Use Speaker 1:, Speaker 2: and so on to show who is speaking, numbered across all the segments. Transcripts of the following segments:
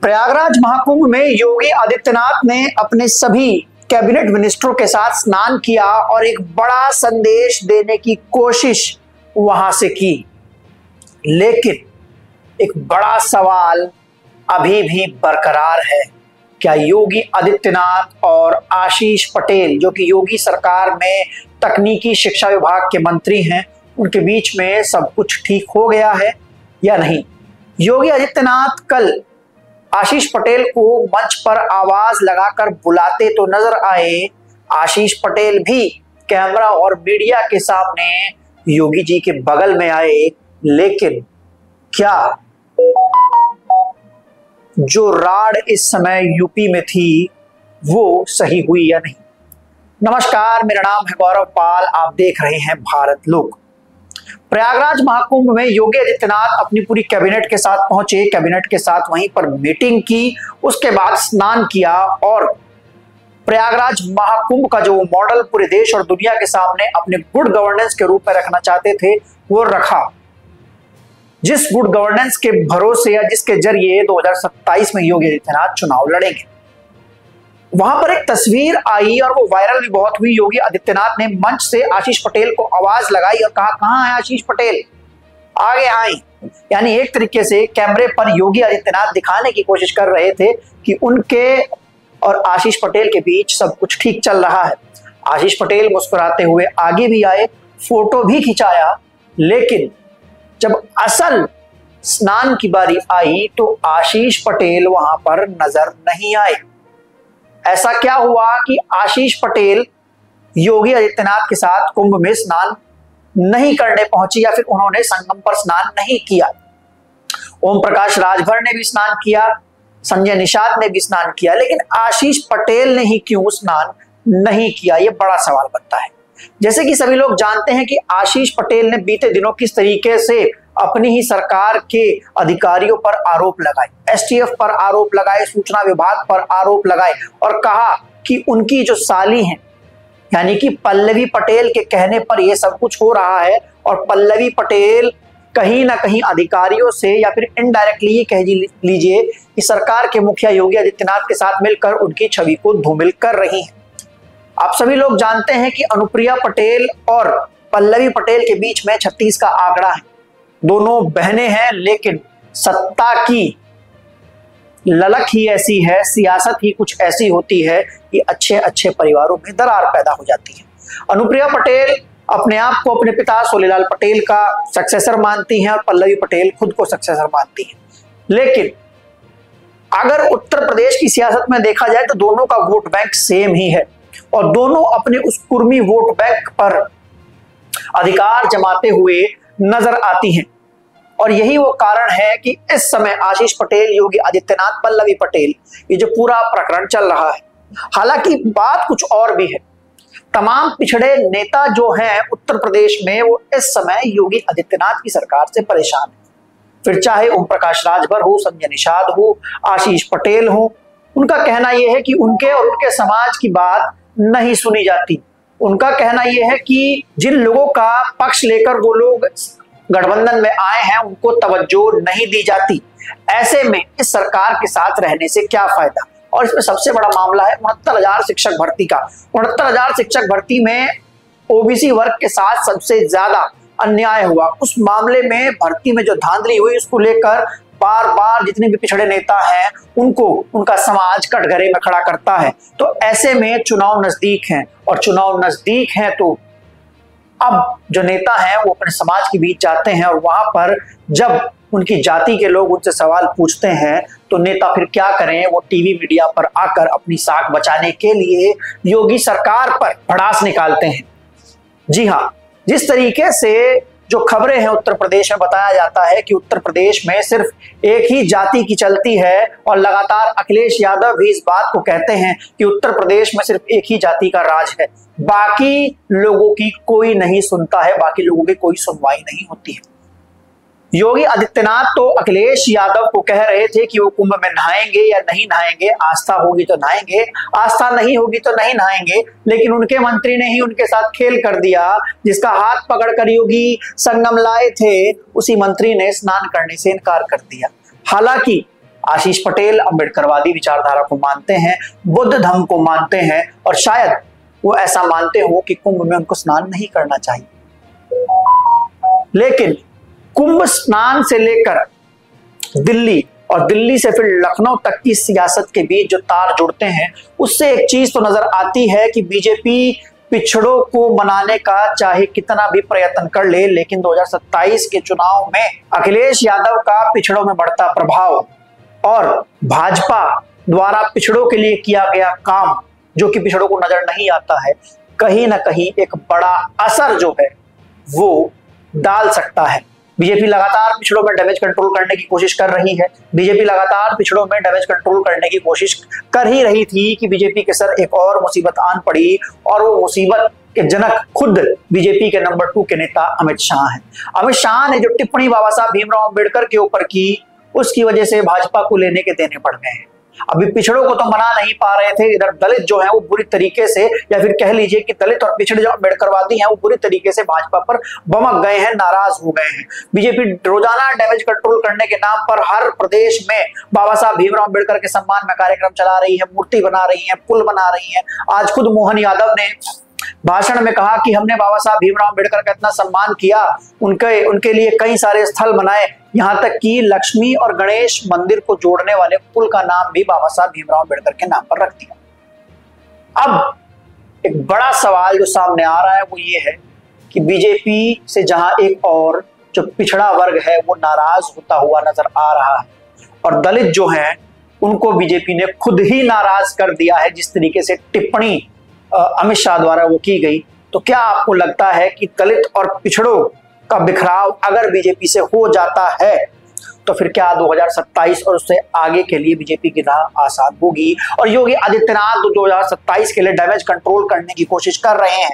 Speaker 1: प्रयागराज महाकुंभ में योगी आदित्यनाथ ने अपने सभी कैबिनेट मिनिस्टरों के साथ स्नान किया और एक बड़ा संदेश देने की कोशिश वहां से की। लेकिन एक बड़ा सवाल अभी भी बरकरार है। क्या योगी आदित्यनाथ और आशीष पटेल, जो कि योगी सरकार में तकनीकी शिक्षा विभाग के मंत्री हैं, उनके बीच में सब कुछ ठीक हो गया है या नहीं? योगी आदित्यनाथ कल आशीष पटेल को मंच पर आवाज लगाकर बुलाते तो नजर आए। आशीष पटेल भी कैमरा और मीडिया के सामने योगी जी के बगल में आए। लेकिन क्या जो राड इस समय यूपी में थी वो सही हुई या नहीं? नमस्कार, मेरा नाम है गौरव पाल, आप देख रहे हैं भारत लोक। प्रयागराज महाकुंभ में योगी आदित्यनाथ अपनी पूरी कैबिनेट के साथ पहुंचे, कैबिनेट के साथ वहीं पर मीटिंग की, उसके बाद स्नान किया और प्रयागराज महाकुंभ का जो मॉडल पूरे देश और दुनिया के सामने अपने गुड गवर्नेंस के रूप में रखना चाहते थे वो रखा। जिस गुड गवर्नेंस के भरोसे या जिसके जरिए 2027 में योगी आदित्यनाथ चुनाव लड़ेंगे, वहां पर एक तस्वीर आई और वो वायरल भी बहुत हुई। योगी आदित्यनाथ ने मंच से आशीष पटेल को आवाज लगाई और कहा, कहां है आशीष पटेल, आगे आए। यानी एक तरीके से कैमरे पर योगी आदित्यनाथ दिखाने की कोशिश कर रहे थे कि उनके और आशीष पटेल के बीच सब कुछ ठीक चल रहा है। आशीष पटेल मुस्कुराते हुए आगे भी आए, फोटो भी खिंचाया। लेकिन जब असल स्नान की बारी आई तो आशीष पटेल वहां पर नजर नहीं आए। ऐसा क्या हुआ कि आशीष पटेल योगी आदित्यनाथ के साथ कुंभ में स्नान नहीं करने पहुंची या फिर उन्होंने संगम पर स्नान नहीं किया? ओम प्रकाश राजभर ने भी स्नान किया, संजय निषाद ने भी स्नान किया, लेकिन आशीष पटेल ने ही क्यों स्नान नहीं किया? यह बड़ा सवाल बनता है। जैसे कि सभी लोग जानते हैं कि आशीष पटेल ने बीते दिनों किस तरीके से अपनी ही सरकार के अधिकारियों पर आरोप लगाए, एसटीएफ पर आरोप लगाए, सूचना विभाग पर आरोप लगाए और कहा कि उनकी जो साली हैं यानी कि पल्लवी पटेल के कहने पर यह सब कुछ हो रहा है और पल्लवी पटेल कहीं ना कहीं अधिकारियों से या फिर इनडायरेक्टली ये कह लीजिए कि सरकार के मुखिया योगी आदित्यनाथ के साथ मिलकर उनकी छवि को धूमिल कर रही हैं। आप सभी लोग जानते हैं कि अनुप्रिया पटेल और पल्लवी पटेल के बीच में 36 का आंकड़ा है। दोनों बहनें हैं, लेकिन सत्ता की ललक ही ऐसी है, सियासत ही कुछ ऐसी होती है कि अच्छे अच्छे परिवारों में दरार पैदा हो जाती है। अनुप्रिया पटेल अपने आप को अपने पिता सोलेलाल पटेल का सक्सेसर मानती हैं और पल्लवी पटेल खुद को सक्सेसर मानती हैं। लेकिन अगर उत्तर प्रदेश की सियासत में देखा जाए तो दोनों का वोट बैंक सेम ही है और दोनों अपने उस कुर्मी वोट बैंक पर अधिकार जमाते हुए नजर आती हैं। और यही वो कारण है कि इस समय आशीष पटेल, योगी आदित्यनाथ, पल्लवी पटेल, ये जो पूरा प्रकरण चल रहा है। हालांकि बात कुछ और भी है। तमाम पिछड़े नेता जो हैं उत्तर प्रदेश में वो इस समय योगी आदित्यनाथ की सरकार से परेशान है। फिर चाहे ओम प्रकाश राजभर हो, संजय निषाद हो, आशीष पटेल हो, उनका कहना यह है कि उनके और उनके समाज की बात नहीं सुनी जाती। उनका कहना यह है कि जिन लोगों का पक्ष लेकर वो लोग गठबंधन में आए हैं उनको तवज्जो नहीं दी जाती। ऐसे में इस सरकार के साथ रहने से क्या फायदा? और इसमें सबसे बड़ा मामला है 69,000 शिक्षक भर्ती का। 69,000 शिक्षक भर्ती में ओबीसी वर्ग के साथ सबसे ज्यादा अन्याय हुआ। उस मामले में भर्ती में जो धांधली हुई उसको लेकर बार बार जितने भी पिछड़े नेता हैं उनको उनका समाज कटघरे में खड़ा करता है। तो ऐसे में चुनाव नजदीक हैं और चुनाव नजदीक हैं तो अब जो नेता हैं वो अपने समाज के बीच जाते हैं और वहां पर जब उनकी जाति के लोग उनसे सवाल पूछते हैं तो नेता फिर क्या करें? वो टीवी मीडिया पर आकर अपनी साख बचाने के लिए योगी सरकार पर भड़ास निकालते हैं। जी हाँ, जिस तरीके से जो खबरें हैं उत्तर प्रदेश में बताया जाता है कि उत्तर प्रदेश में सिर्फ एक ही जाति की चलती है और लगातार अखिलेश यादव भी इस बात को कहते हैं कि उत्तर प्रदेश में सिर्फ एक ही जाति का राज है, बाकी लोगों की कोई नहीं सुनता है, बाकी लोगों की कोई सुनवाई नहीं होती है। योगी आदित्यनाथ तो अखिलेश यादव को कह रहे थे कि वो कुंभ में नहाएंगे या नहीं नहाएंगे, आस्था होगी तो नहाएंगे, आस्था नहीं होगी तो नहीं नहाएंगे, लेकिन उनके मंत्री ने ही उनके साथ खेल कर दिया। जिसका हाथ पकड़कर योगी संगम लाए थे उसी मंत्री ने स्नान करने से इनकार कर दिया। हालांकि आशीष पटेल अंबेडकरवादी विचारधारा को मानते हैं, बुद्ध धर्म को मानते हैं और शायद वो ऐसा मानते हो कि कुंभ में उनको स्नान नहीं करना चाहिए। लेकिन कुंभ स्नान से लेकर दिल्ली और दिल्ली से फिर लखनऊ तक की सियासत के बीच जो तार जुड़ते हैं, उससे एक चीज तो नजर आती है कि बीजेपी पिछड़ों को मनाने का चाहे कितना भी प्रयत्न कर ले, लेकिन 2027 के चुनाव में अखिलेश यादव का पिछड़ों में बढ़ता प्रभाव और भाजपा द्वारा पिछड़ों के लिए किया गया काम जो कि पिछड़ों को नजर नहीं आता है, कहीं ना कहीं एक बड़ा असर जो है वो डाल सकता है। बीजेपी लगातार पिछड़ों में डैमेज कंट्रोल करने की कोशिश कर रही है। बीजेपी लगातार पिछड़ों में डैमेज कंट्रोल करने की कोशिश कर ही रही थी कि बीजेपी के सर एक और मुसीबत आन पड़ी, और वो मुसीबत के जनक खुद बीजेपी के नंबर 2 के नेता अमित शाह हैं। अमित शाह ने जो टिप्पणी बाबा साहब भीमराव अंबेडकर के ऊपर की, उसकी वजह से भाजपा को लेने के देने पड़ गए हैं। अभी पिछड़ों को तो मना नहीं पा रहे थे, इधर दलित जो है वो बुरी तरीके से, या फिर कह लीजिए कि दलित और पिछड़े जो अम्बेडकरवादी हैं वो बुरी तरीके से भाजपा पर बमक गए हैं, नाराज हो गए हैं। बीजेपी रोजाना डैमेज कंट्रोल करने के नाम पर हर प्रदेश में बाबा साहब भीमराव अंबेडकर के सम्मान में कार्यक्रम चला रही है, मूर्ति बना रही है, पुल बना रही है। आज खुद मोहन यादव ने भाषण में कहा कि हमने बाबा साहब भीमराव अंबेडकर का इतना सम्मान किया, उनके लिए कई सारे स्थल बनाए, यहां तक कि लक्ष्मी और गणेश मंदिर को जोड़ने वाले पुल का नाम भी बाबा साहब भीमराव अंबेडकर के नाम पर रख दिया। अब एक बड़ा सवाल जो सामने आ रहा है वो ये है कि बीजेपी से जहां एक और जो पिछड़ा वर्ग है वो नाराज होता हुआ नजर आ रहा है, और दलित जो हैं उनको बीजेपी ने खुद ही नाराज कर दिया है जिस तरीके से टिप्पणी अमित शाह द्वारा वो की गई, तो क्या आपको लगता है कि दलित और पिछड़ों का बिखराव अगर बीजेपी से हो जाता है तो फिर क्या 2027 और उससे आगे के लिए बीजेपी की राह आसान होगी? और योगी आदित्यनाथ 2027 के लिए डैमेज कंट्रोल करने की कोशिश कर रहे हैं,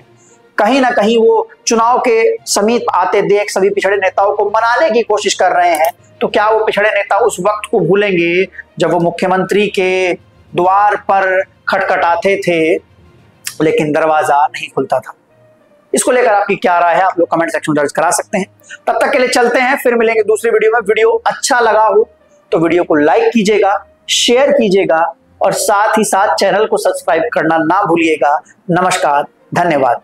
Speaker 1: कहीं ना कहीं वो चुनाव के समीप आते देख सभी पिछड़े नेताओं को मनाने की कोशिश कर रहे हैं, तो क्या वो पिछड़े नेता उस वक्त को भूलेंगे जब वो मुख्यमंत्री के द्वार पर खटखटाते थे लेकिन दरवाजा नहीं खुलता था? इसको लेकर आपकी क्या राय है, आप लोग कमेंट सेक्शन में दर्ज करा सकते हैं। तब तक के लिए चलते हैं, फिर मिलेंगे दूसरी वीडियो में। वीडियो अच्छा लगा हो तो वीडियो को लाइक कीजिएगा, शेयर कीजिएगा और साथ ही साथ चैनल को सब्सक्राइब करना ना भूलिएगा। नमस्कार, धन्यवाद।